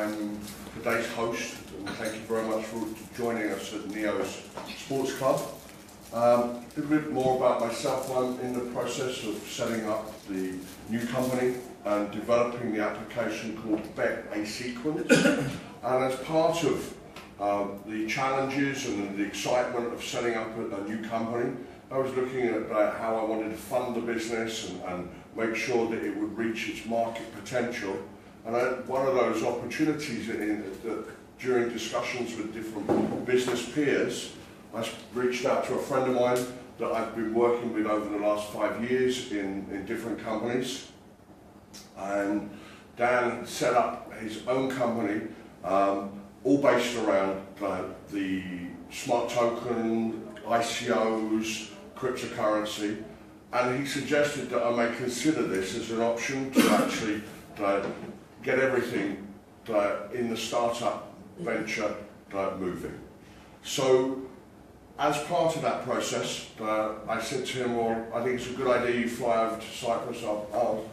I'm today's host, and thank you very much for joining us at Neo's Sports Club. A little bit more about myself. I'm in the process of setting up the new company and developing the application called Bet a Sequence. And as part of the challenges and the excitement of setting up a new company, I was looking at how I wanted to fund the business and make sure that it would reach its market potential. And one of those opportunities during discussions with different business peers, I reached out to a friend of mine that I've been working with over the last 5 years in different companies. And Dan set up his own company, all based around the smart token, ICOs, cryptocurrency. And he suggested that I may consider this as an option to actually get everything in the startup venture moving. So, as part of that process, I said to him, well, I think it's a good idea you fly over to Cyprus. I'll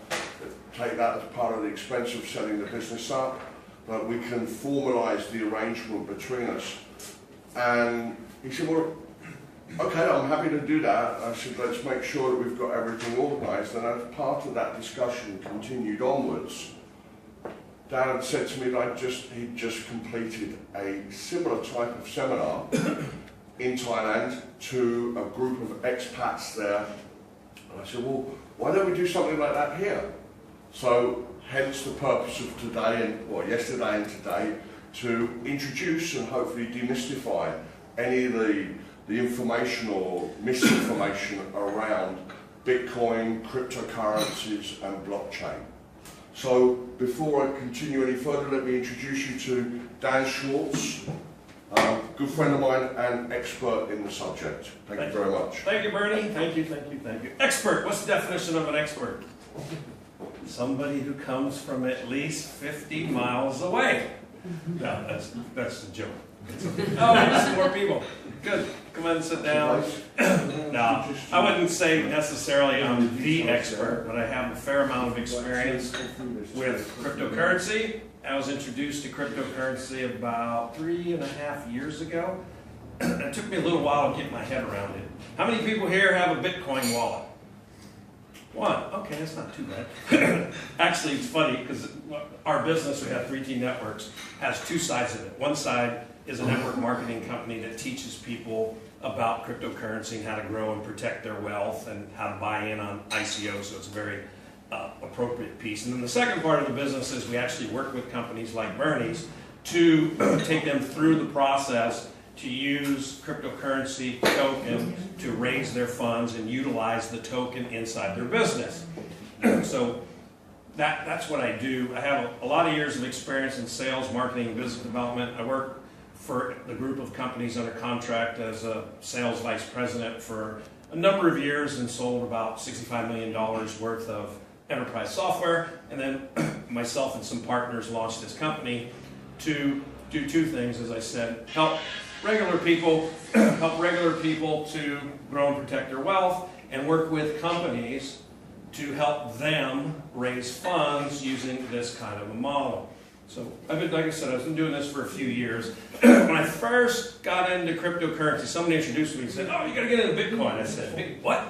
take that as part of the expense of setting the business up, that we can formalise the arrangement between us. And he said, well, okay, I'm happy to do that. I said, let's make sure that we've got everything organised. And as part of that discussion continued onwards, Dan had said to me that he'd just completed a similar type of seminar in Thailand to a group of expats there. And I said, well, why don't we do something like that here? So, hence the purpose of today, yesterday and today, to introduce and hopefully demystify any of the information or misinformation around Bitcoin, cryptocurrencies and blockchain. So before I continue any further, let me introduce you to Dan Schwartz, good friend of mine and expert in the subject. Thank you very much. Thank you, Bernie. Thank you, thank you, thank you. Expert, what's the definition of an expert? Somebody who comes from at least 50 miles away. No, that's a joke. Oh, there's some more people. Good. Come on and sit down. No, I wouldn't say necessarily I'm the expert, but I have a fair amount of experience with cryptocurrency. I was introduced to cryptocurrency about 3.5 years ago. It took me a little while to get my head around it. How many people here have a Bitcoin wallet? One. Okay, that's not too bad. Actually, it's funny because our business, we have 3T Networks, has two sides of it. One side is a network marketing company that teaches people about cryptocurrency and how to grow and protect their wealth and how to buy in on ICOs, so it's a very appropriate piece. And then the second part of the business is we actually work with companies like Bernie's to take them through the process to use cryptocurrency token to raise their funds and utilize the token inside their business. So that's what I do. I have a lot of years of experience in sales, marketing, and business development. I work for the group of companies under contract as a sales vice president for a number of years and sold about $65 million worth of enterprise software. And then myself and some partners launched this company to do two things, as I said: help regular people to grow and protect their wealth, and work with companies to help them raise funds using this kind of a model. So like I said, I've been doing this for a few years. When I first got into cryptocurrency, somebody introduced me and said, oh, you got to get into Bitcoin. I said, what?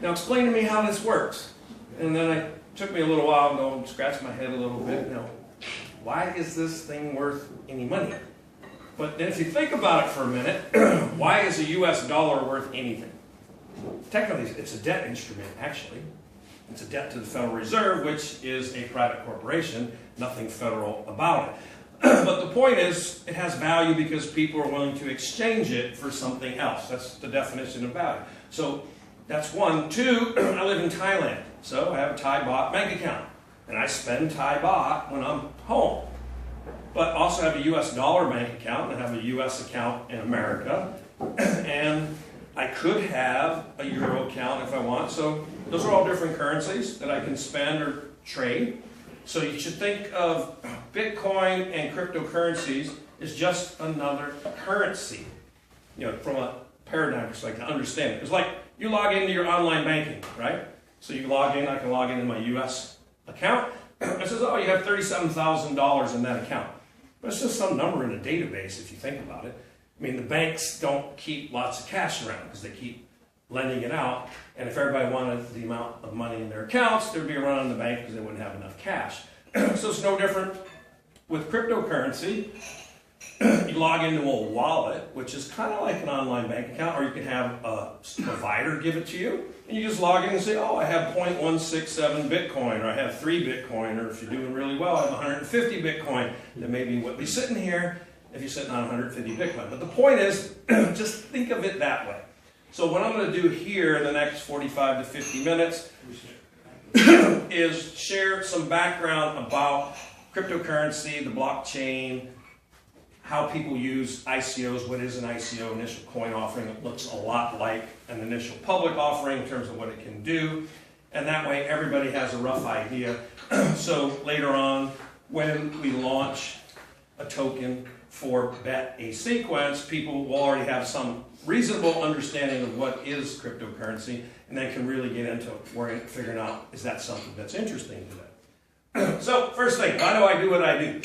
Now explain to me how this works. And then it took me a little while to go and scratch my head a little bit. Why is this thing worth any money? But then if you think about it for a minute, why is a US dollar worth anything? Technically, it's a debt instrument, actually. It's a debt to the Federal Reserve, which is a private corporation, nothing federal about it. But the point is, it has value because people are willing to exchange it for something else. That's the definition of value. So that's one. Two, I live in Thailand, so I have a Thai baht bank account, and I spend Thai baht when I'm home. But also have a US dollar bank account, and I have a US account in America, and I could have a euro account if I want. So those are all different currencies that I can spend or trade. So you should think of Bitcoin and cryptocurrencies as just another currency, from a paradigm perspective, to understand it. It's like you log into your online banking, right? So you log in, I can log into my US account, It says, oh, you have $37,000 in that account. But it's just some number in a database if you think about it. I mean, the banks don't keep lots of cash around because they keep lending it out. And if everybody wanted the amount of money in their accounts, there'd be a run on the bank because they wouldn't have enough cash. So it's no different with cryptocurrency. You log into a wallet, which is kind of like an online bank account, or you can have a provider give it to you. And you just log in and say, oh, I have 0.167 Bitcoin, or I have 3 Bitcoin, or if you're doing really well, I have 150 Bitcoin. That may be what be sitting here if you're sitting on 150 Bitcoin. But the point is, just think of it that way. So what I'm going to do here in the next 45 to 50 minutes is share some background about cryptocurrency, the blockchain, how people use ICOs, what is an ICO, initial coin offering. It looks a lot like an initial public offering in terms of what it can do. And that way everybody has a rough idea. So later on, when we launch a token for bet a sequence, people will already have some reasonable understanding of what is cryptocurrency, and then can really get into figuring out, is that something that's interesting to them? So first thing, why do I do what I do?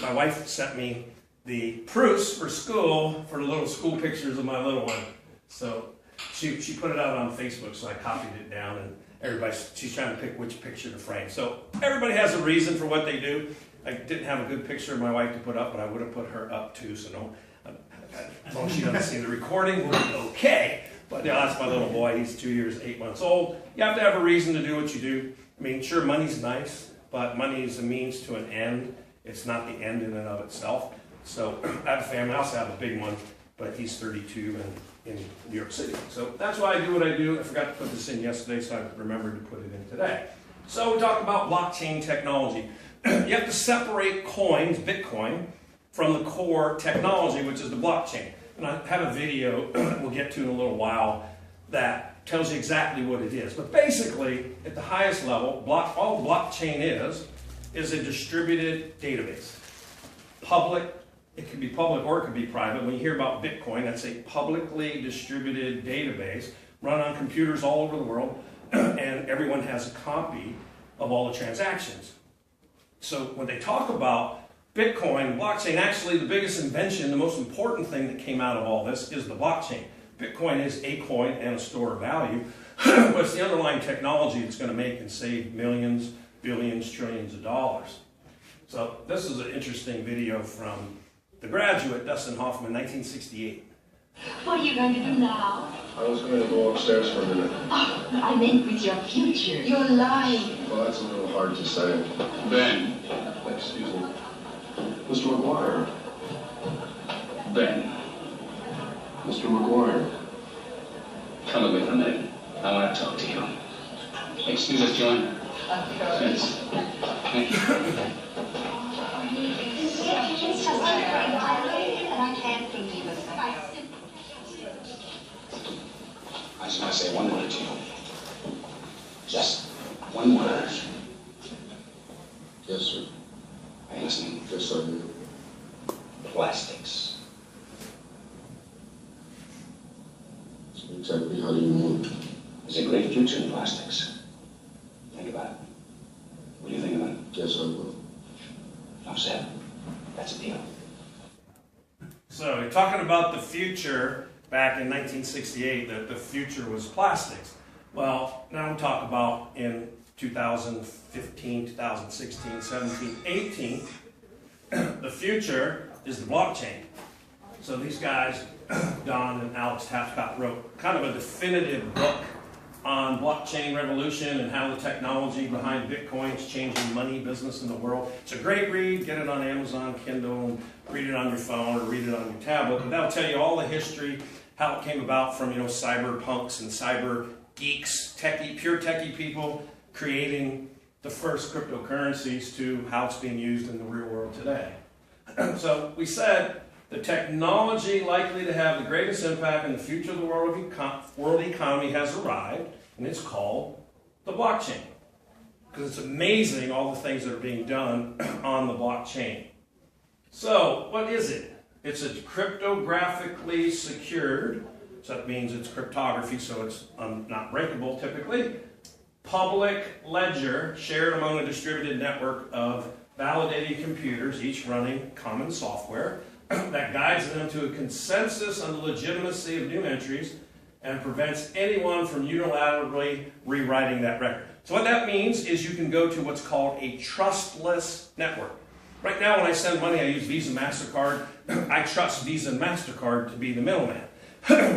My wife sent me the proofs for school, for the little school pictures of my little one. So she put it out on Facebook, so I copied it down, and she's trying to pick which picture to frame. So everybody has a reason for what they do. I didn't have a good picture of my wife to put up, but I would have put her up too, so no, as long as she doesn't see the recording, we'll be okay. But yeah, that's my little boy. He's 2 years, 8 months old. You have to have a reason to do what you do. I mean, sure, money's nice, but money is a means to an end. It's not the end in and of itself. So I have a family. I also have a big one, but he's 32 and in New York City. So that's why I do what I do. I forgot to put this in yesterday, so I remembered to put it in today. So we talk about blockchain technology. You have to separate coins, Bitcoin, from the core technology, which is the blockchain. And I have a video we'll get to in a little while that tells you exactly what it is. But basically, at the highest level, all blockchain is a distributed database. Public, it can be public or it can be private. When you hear about Bitcoin, that's a publicly distributed database run on computers all over the world, and everyone has a copy of all the transactions. So when they talk about Bitcoin, blockchain, actually the biggest invention, the most important thing that came out of all this is the blockchain. Bitcoin is a coin and a store of value, but it's the underlying technology that's going to make and save millions, billions, trillions of dollars. So this is an interesting video from The Graduate, Dustin Hoffman, 1968. What are you going to do now? I was going to go upstairs for a minute. Oh, I meant with your future. You're lying. Well, that's a little hard to say. Ben. Excuse me. Mr. McGuire. Ben. Mr. McGuire. Come away for a minute. I want to talk to you. Excuse us, John. Thanks. Thank you. It's just and I can't believe it. I just want to say one word to you. Just one word. Yes, sir. Are you listening? Yes, sir. Plastics. Exactly how do you mean? There's a great future in plastics. Think about it. What do you think about it? Yes, I will. Enough said. That's a deal. So you're talking about the future back in 1968, that the future was plastics. Well, now we talk about in 2015, 2016, 17, 18, the future is the blockchain. So these guys, Don and Alex Tapscott, wrote kind of a definitive book on blockchain revolution and how the technology behind Bitcoin is changing money, business in the world. It's a great read. Get it on Amazon, Kindle, and read it on your phone or read it on your tablet. But that'll tell you all the history, how it came about from, cyberpunks and cyber geeks, pure techie people creating the first cryptocurrencies to how it's being used in the real world today. So we said the technology likely to have the greatest impact in the future of the world economy has arrived, and it's called the blockchain. Because it's amazing all the things that are being done on the blockchain. So what is it? It's a cryptographically secured, so that means it's cryptography, so it's not breakable typically, public ledger shared among a distributed network of validated computers, each running common software, that guides them to a consensus on the legitimacy of new entries and prevents anyone from unilaterally rewriting that record. So what that means is you can go to what's called a trustless network. Right now when I send money, I use Visa, MasterCard. I trust Visa and MasterCard to be the middleman.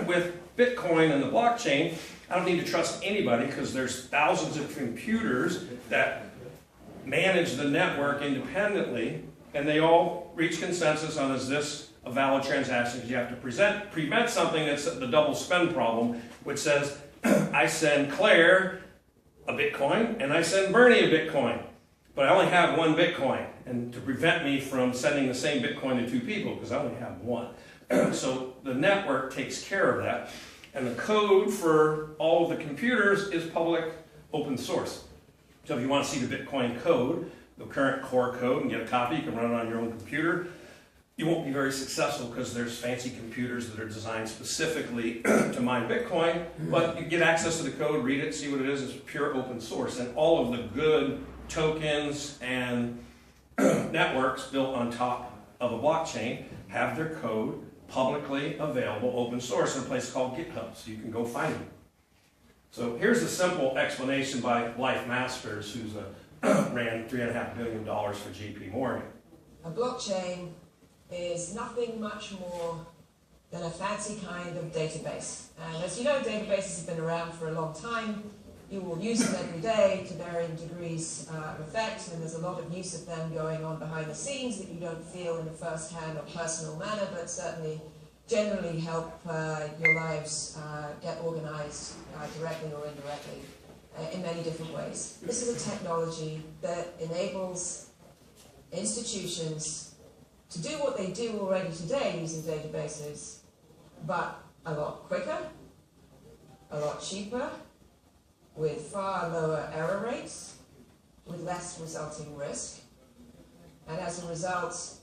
With Bitcoin and the blockchain, I don't need to trust anybody because there's thousands of computers that manage the network independently, and they all reach consensus on, is this a valid transaction? Because you have to prevent something that's the double spend problem, which says, I send Claire a Bitcoin and I send Bernie a Bitcoin, but I only have one Bitcoin, and to prevent me from sending the same Bitcoin to two people because I only have one. So the network takes care of that, and the code for all of the computers is public open source. So if you want to see the Bitcoin code, the current core code, and get a copy, you can run it on your own computer. You won't be very successful because there's fancy computers that are designed specifically to mine Bitcoin, but you get access to the code, read it, see what it is. It's pure open source, and all of the good tokens and networks built on top of a blockchain have their code publicly available, open source, in a place called GitHub, so you can go find them. So here's a simple explanation by Life Masters, who's ran $3.5 billion for JP Morgan. A blockchain is nothing much more than a fancy kind of database. And as you know, databases have been around for a long time. You will use them every day to varying degrees of effect, and there's a lot of use of them going on behind the scenes that you don't feel in a first-hand or personal manner, but certainly generally help your lives get organized directly or indirectly in many different ways. This is a technology that enables institutions to do what they do already today using databases, but a lot quicker, a lot cheaper, with far lower error rates, with less resulting risk, and as a result,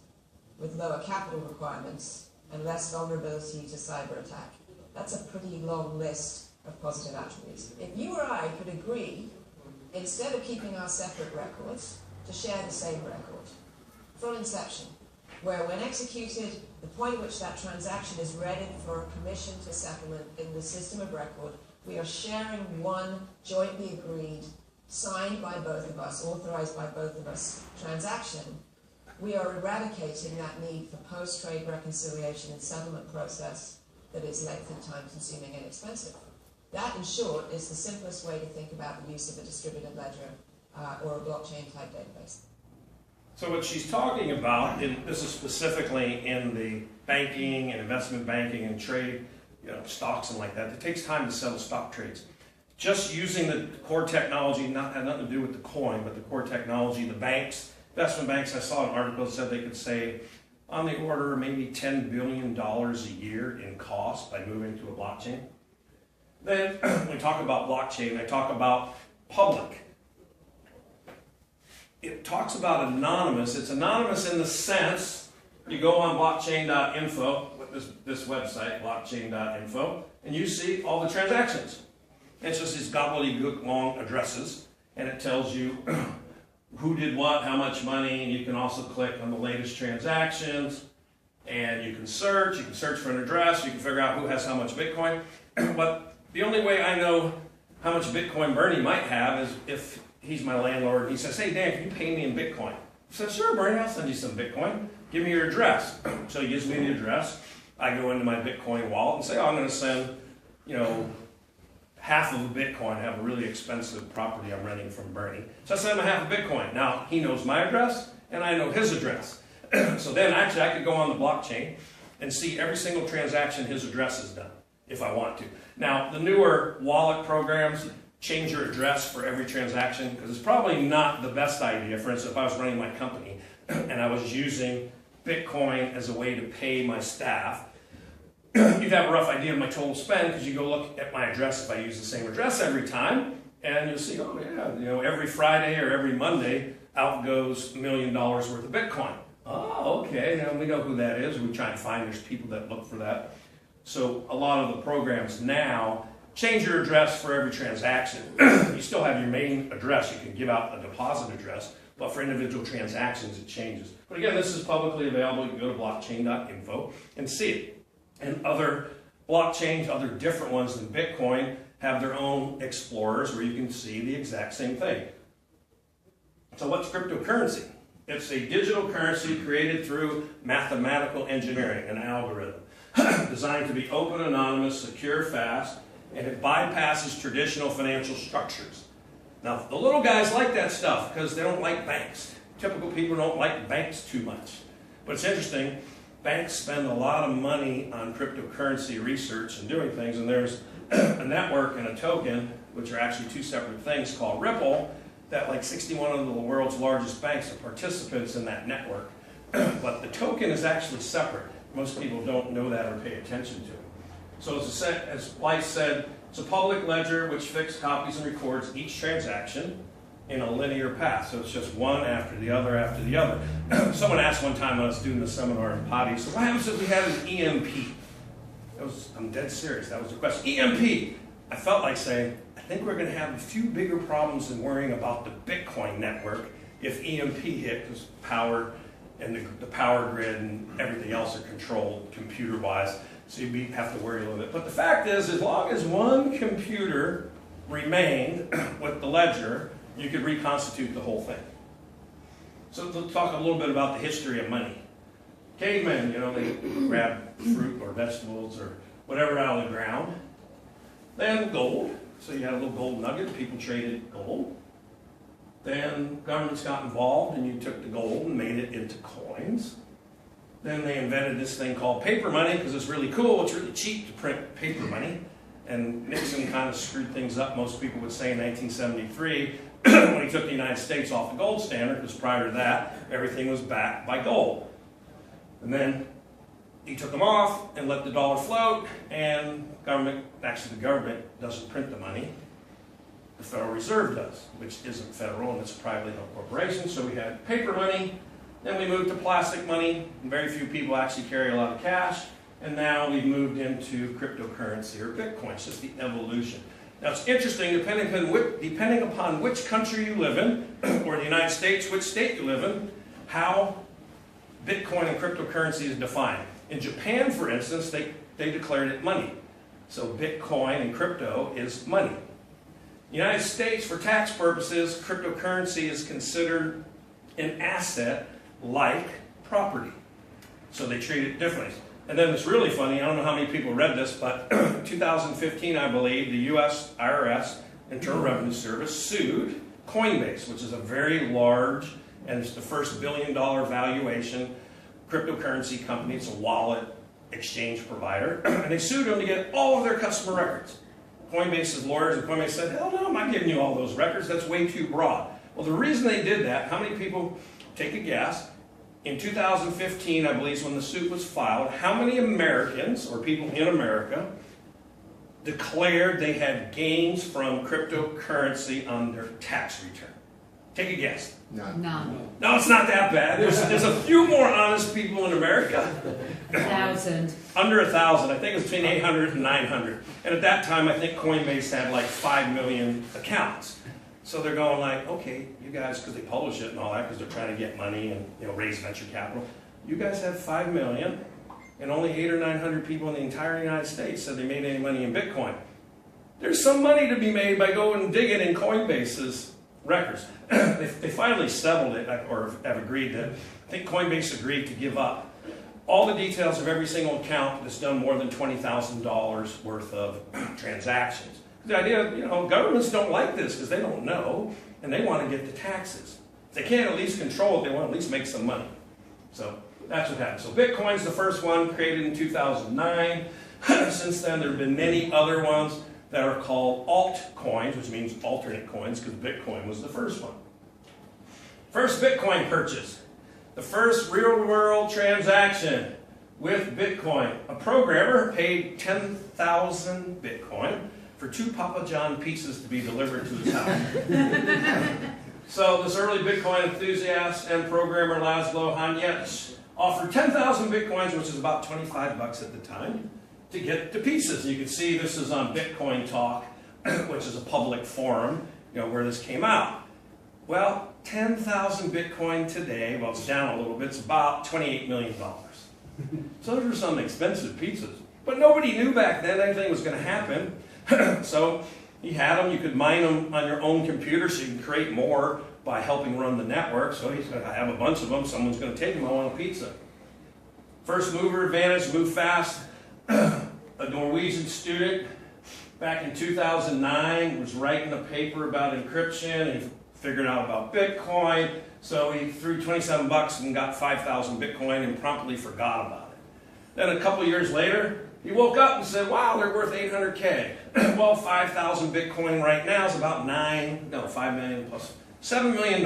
with lower capital requirements and less vulnerability to cyber attack. That's a pretty long list of positive attributes. If you or I could agree, instead of keeping our separate records, to share the same record from inception, where when executed, the point at which that transaction is ready for permission to settlement in the system of record, we are sharing one jointly agreed, signed by both of us, authorized by both of us transaction, we are eradicating that need for post-trade reconciliation and settlement process that is lengthy, time-consuming, and expensive. That, in short, is the simplest way to think about the use of a distributed ledger or a blockchain-type database. So what she's talking about, and this is specifically in the banking and investment banking and trade, stocks and like that, it takes time to settle stock trades. Just using the core technology, had nothing to do with the coin, but the core technology, the banks, investment banks, I saw an article that said they could save on the order of maybe $10 billion a year in cost by moving to a blockchain. Then when we talk about blockchain, I talk about public. It talks about anonymous. It's anonymous in the sense, you go on blockchain.info, this website, blockchain.info, and you see all the transactions. It's just these gobbledygook long addresses, and it tells you who did what, how much money, and you can also click on the latest transactions, and you can search for an address, you can figure out who has how much Bitcoin. But the only way I know how much Bitcoin Bernie might have is if he's my landlord and he says, hey Dan, can you pay me in Bitcoin? I said, sure Bernie, I'll send you some Bitcoin. Give me your address. So he gives me the address. I go into my Bitcoin wallet and say, oh, I'm going to send, half of a Bitcoin. I have a really expensive property I'm renting from Bernie. So I send him half a Bitcoin. Now, he knows my address, and I know his address. So then, actually, I could go on the blockchain and see every single transaction his address has done, if I want to. Now, the newer wallet programs change your address for every transaction, because it's probably not the best idea. For instance, if I was running my company, and I was using Bitcoin as a way to pay my staff, you'd have a rough idea of my total spend because you go look at my address if I use the same address every time, and you'll see, oh yeah, every Friday or every Monday out goes $1 million worth of Bitcoin. Oh, okay, now we know who that is. We try and find there's people that look for that. So a lot of the programs now change your address for every transaction. You still have your main address. You can give out a deposit address, but for individual transactions, it changes. But again, this is publicly available. You can go to blockchain.info and see it. And other blockchains, other different ones than Bitcoin, have their own explorers where you can see the exact same thing. So what's cryptocurrency? It's a digital currency created through mathematical engineering, an algorithm, designed to be open, anonymous, secure, fast, and it bypasses traditional financial structures. Now, the little guys like that stuff because they don't like banks. Typical people don't like banks too much. But it's interesting, banks spend a lot of money on cryptocurrency research and doing things, and there's a network and a token, which are actually two separate things, called Ripple, that like 61 of the world's largest banks are participants in that network. But the token is actually separate. Most people don't know that or pay attention to it. So as Leigh said, it's a public ledger which fixed copies and records each transaction in a linear path. So it's just one after the other after the other. Someone asked one time when I was doing the seminar in Potty, so what happens if we had an EMP? I'm dead serious, that was the question. EMP! I felt like saying, I think we're going to have a few bigger problems than worrying about the Bitcoin network if EMP hit, because power and the power grid and everything else are controlled computer-wise, so you have to worry a little bit. But the fact is, as long as one computer remained with the ledger, you could reconstitute the whole thing. So let's talk a little bit about the history of money. Cavemen, they grab fruit or vegetables or whatever out of the ground. Then gold. So you had a little gold nugget, people traded gold. Then governments got involved and you took the gold and made it into coins. Then they invented this thing called paper money because it's really cool, it's really cheap to print paper money. And Nixon kind of screwed things up, most people would say, in 1973 when he took the United States off the gold standard, because prior to that, everything was backed by gold. And then he took them off and let the dollar float, and the government doesn't print the money. The Federal Reserve does, which isn't federal and it's a privately held corporation. So we had paper money, then we moved to plastic money, and very few people actually carry a lot of cash, and now we've moved into cryptocurrency or Bitcoin. It's just the evolution. Now it's interesting, depending upon which country you live in, or the United States, which state you live in, how Bitcoin and cryptocurrency is defined. In Japan, for instance, they declared it money. So Bitcoin and crypto is money. United States, for tax purposes, cryptocurrency is considered an asset like property. So they treat it differently. And then it's really funny, I don't know how many people read this, but 2015, I believe, the US IRS, Internal Revenue Service, sued Coinbase, which is a very large, and it's the first billion-dollar valuation cryptocurrency company. It's a wallet exchange provider. And they sued them to get all of their customer records. Coinbase's lawyers and Coinbase said, hell no, I'm not giving you all those records. That's way too broad. Well, the reason they did that, how many people, take a guess, in 2015, I believe, is when the suit was filed, how many Americans, or people in America, declared they had gains from cryptocurrency on their tax return? Take a guess. None. No, it's not that bad. There's a few more honest people in America. 1,000. Under 1,000. I think it's between 800 and 900. And at that time, I think Coinbase had like 5 million accounts. So they're going like, okay, you guys, because they publish it and all that, because they're trying to get money and raise venture capital. You guys have 5 million, and only 800 or 900 people in the entire United States said they made any money in Bitcoin. There's some money to be made by going and digging in Coinbase's records. They finally settled it, or have agreed to, I think Coinbase agreed to give up all the details of every single account that's done more than $20,000 worth of transactions. The idea, governments don't like this because they don't know, and they want to get the taxes. If they can't at least control it, they want to at least make some money. So that's what happened. So Bitcoin's the first one, created in 2009. Since then, there have been many other ones that are called altcoins, which means alternate coins, because Bitcoin was the first one. First Bitcoin purchase. The first real-world transaction with Bitcoin. A programmer paid 10,000 Bitcoin for 2 Papa John pizzas to be delivered to his house. So this early Bitcoin enthusiast and programmer Laszlo Hanyecz offered 10,000 Bitcoins, which is about $25 at the time, to get to pieces. You can see this is on Bitcoin Talk, which is a public forum, where this came out. Well, 10,000 Bitcoin today, well, it's down a little bit, it's about $28 million. So those are some expensive pizzas. But nobody knew back then anything was going to happen. So he had them, you could mine them on your own computer so you can create more by helping run the network. So he's going to have a bunch of them, someone's going to take them, I want a pizza. First mover advantage, move fast. A Norwegian student back in 2009 was writing a paper about encryption and figured out about Bitcoin. So he threw 27 bucks and got 5,000 Bitcoin and promptly forgot about it. Then a couple years later, he woke up and said, wow, they're worth 800K. Well, 5,000 Bitcoin right now is about 5 million plus $7 million.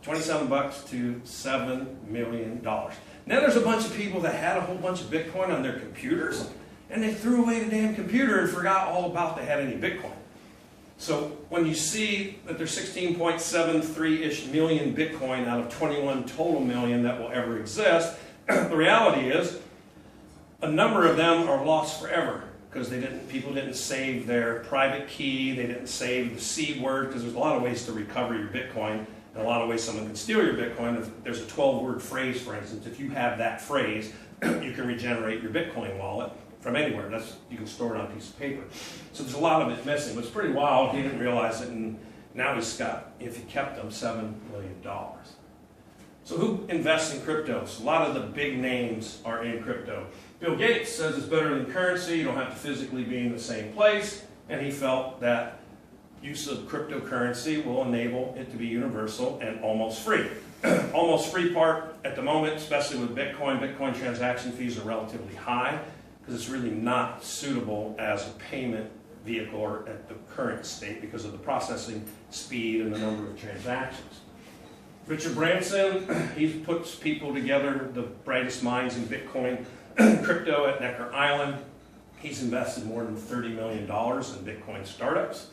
27 bucks to $7 million. Now there's a bunch of people that had a whole bunch of Bitcoin on their computers, and they threw away the damn computer and forgot all about they had any Bitcoin. So when you see that there's 16.73-ish million Bitcoin out of 21 total million that will ever exist, the reality is a number of them are lost forever because people didn't save their private key, they didn't save the seed word, because there's a lot of ways to recover your Bitcoin, and a lot of ways someone can steal your Bitcoin. If there's a 12-word phrase, for instance, if you have that phrase, you can regenerate your Bitcoin wallet from anywhere. You can store it on a piece of paper. So there's a lot of it missing, but it's pretty wild. He didn't realize it, and now he's got, if he kept them, $7 million. So who invests in cryptos? A lot of the big names are in crypto. Bill Gates says it's better than currency. You don't have to physically be in the same place, and he felt that use of cryptocurrency will enable it to be universal and almost free. Almost free part at the moment, especially with Bitcoin transaction fees are relatively high because it's really not suitable as a payment vehicle or at the current state because of the processing speed and the number of transactions. Richard Branson, he puts people together, the brightest minds in Bitcoin crypto at Necker Island. He's invested more than $30 million in Bitcoin startups.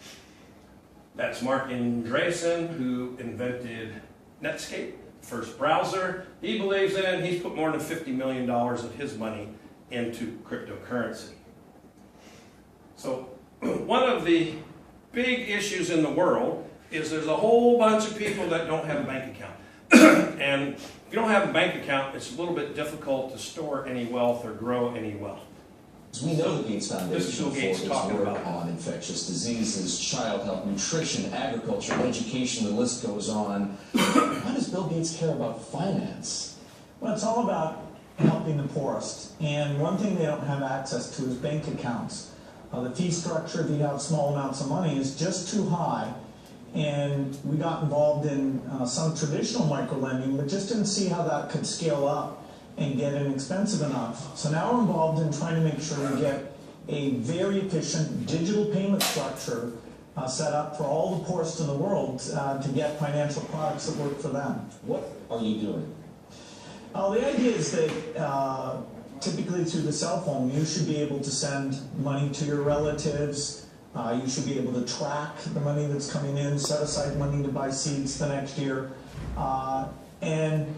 That's Mark Andreessen, who invented Netscape, first browser. He believes in it. He's put more than $50 million of his money into cryptocurrency. So one of the big issues in the world is there's a whole bunch of people that don't have a bank account. And if you don't have a bank account, it's a little bit difficult to store any wealth or grow any wealth. We know the Gates Foundation for its work about on infectious diseases, child health, nutrition, agriculture, education, the list goes on. Why does Bill Gates care about finance? Well, it's all about helping the poorest. And one thing they don't have access to is bank accounts. The fee structure, if you have small amounts of money, is just too high. And we got involved in some traditional microlending, but just didn't see how that could scale up and get inexpensive enough. So now we're involved in trying to make sure we get a very efficient digital payment structure set up for all the poorest in the world to get financial products that work for them. What are you doing? The idea is that typically through the cell phone, you should be able to send money to your relatives. You should be able to track the money that's coming in, set aside money to buy seeds the next year. And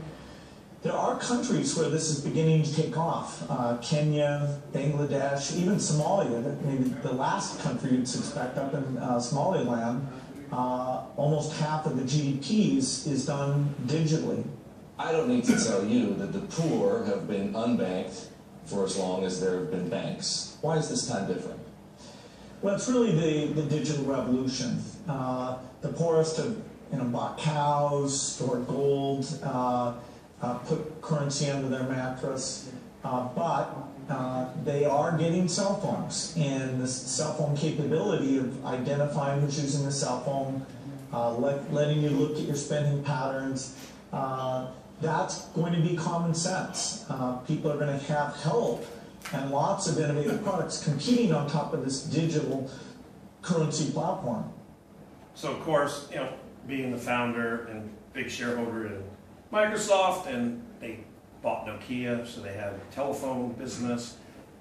there are countries where this is beginning to take off. Kenya, Bangladesh, even Somalia, maybe the last country you'd suspect up in Somaliland, almost half of the GDP is done digitally. I don't need to tell you that the poor have been unbanked for as long as there have been banks. Why is this time different? Well, it's really the digital revolution. The poorest have bought cows, stored gold, put currency under their mattress, but they are getting cell phones, and the cell phone capability of identifying who's using the cell phone, letting you look at your spending patterns, that's going to be common sense. People are going to have help and lots of innovative products competing on top of this digital currency platform. So of course, being the founder and big shareholder in Microsoft, and they bought Nokia, so they have a telephone business.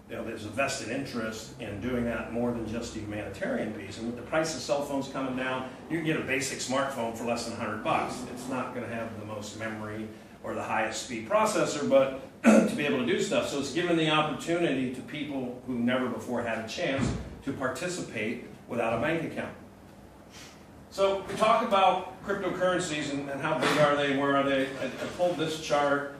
There's a vested interest in doing that more than just the humanitarian piece. And with the price of cell phones coming down, you can get a basic smartphone for less than $100. It's not going to have the most memory or the highest speed processor, but to be able to do stuff. So it's given the opportunity to people who never before had a chance to participate without a bank account. So we talk about cryptocurrencies and how big are they, where are they. I pulled this chart